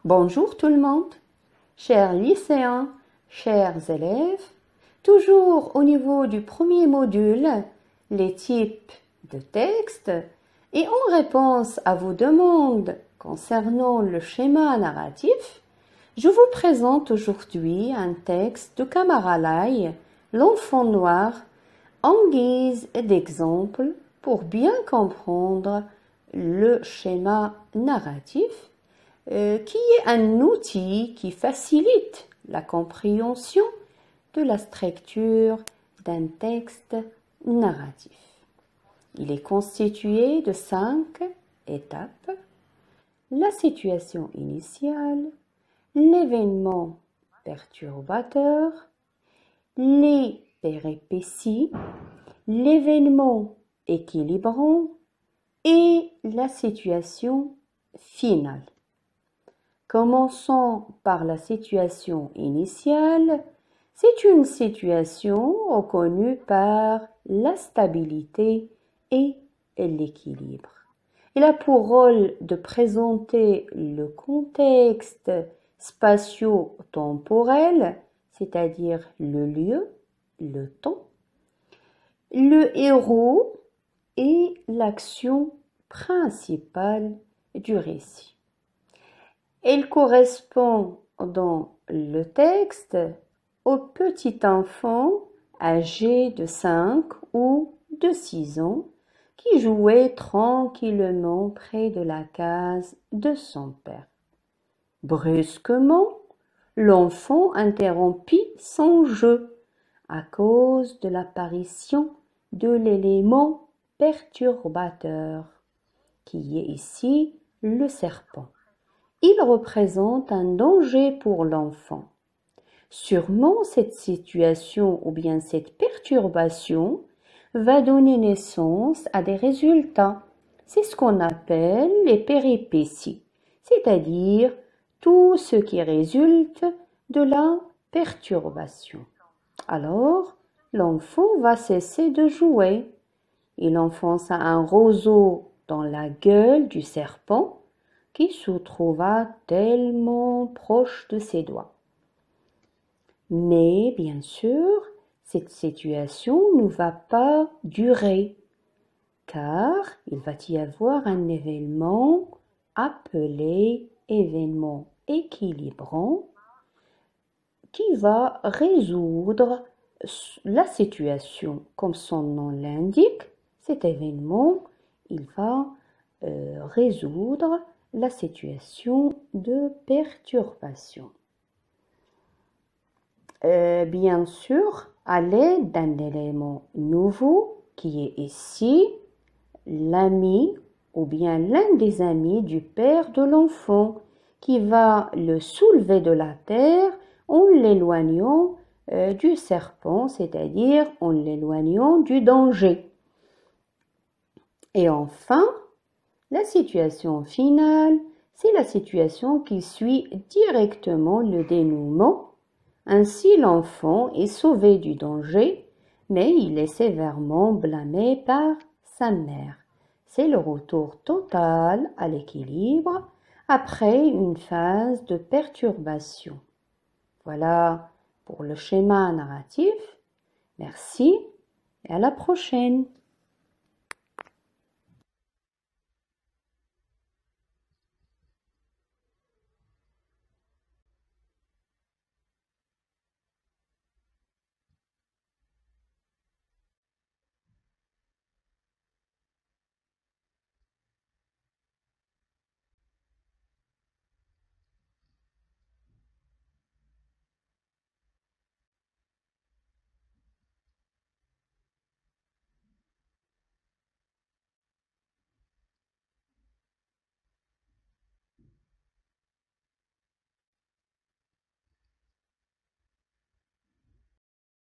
Bonjour tout le monde, chers lycéens, chers élèves. Toujours au niveau du premier module, les types de texte, et en réponse à vos demandes concernant le schéma narratif, je vous présente aujourd'hui un texte de Kamara Lai, L'enfant noir, en guise d'exemple pour bien comprendre le schéma narratif, qui est un outil qui facilite la compréhension de la structure d'un texte narratif. Il est constitué de 5 étapes: la situation initiale, l'événement perturbateur, les péripéties, l'événement équilibrant et la situation finale. Commençons par la situation initiale. C'est une situation reconnue par la stabilité et l'équilibre. Elle a pour rôle de présenter le contexte spatio-temporel, c'est-à-dire le lieu, le temps, le héros et l'action principale du récit. Elle correspond dans le texte au petit enfant âgé de 5 ou de 6 ans qui jouait tranquillement près de la case de son père. Brusquement, l'enfant interrompit son jeu à cause de l'apparition de l'élément perturbateur, qui est ici le serpent. Il représente un danger pour l'enfant. Sûrement, cette situation ou bien cette perturbation va donner naissance à des résultats. C'est ce qu'on appelle les péripéties, c'est-à-dire tout ce qui résulte de la perturbation. Alors, l'enfant va cesser de jouer. Il enfonça un roseau dans la gueule du serpent qui se trouva tellement proche de ses doigts. Mais bien sûr, cette situation ne va pas durer, car il va y avoir un événement appelé événement équilibrant qui va résoudre la situation. Comme son nom l'indique, cet événement, il va résoudre la situation de perturbation. Bien sûr, à l'aide d'un élément nouveau qui est ici l'ami ou bien l'un des amis du père de l'enfant qui va le soulever de la terre en l'éloignant du serpent, c'est-à-dire en l'éloignant du danger. Et enfin, la situation finale, c'est la situation qui suit directement le dénouement. Ainsi, l'enfant est sauvé du danger, mais il est sévèrement blâmé par sa mère. C'est le retour total à l'équilibre après une phase de perturbation. Voilà pour le schéma narratif. Merci et à la prochaine.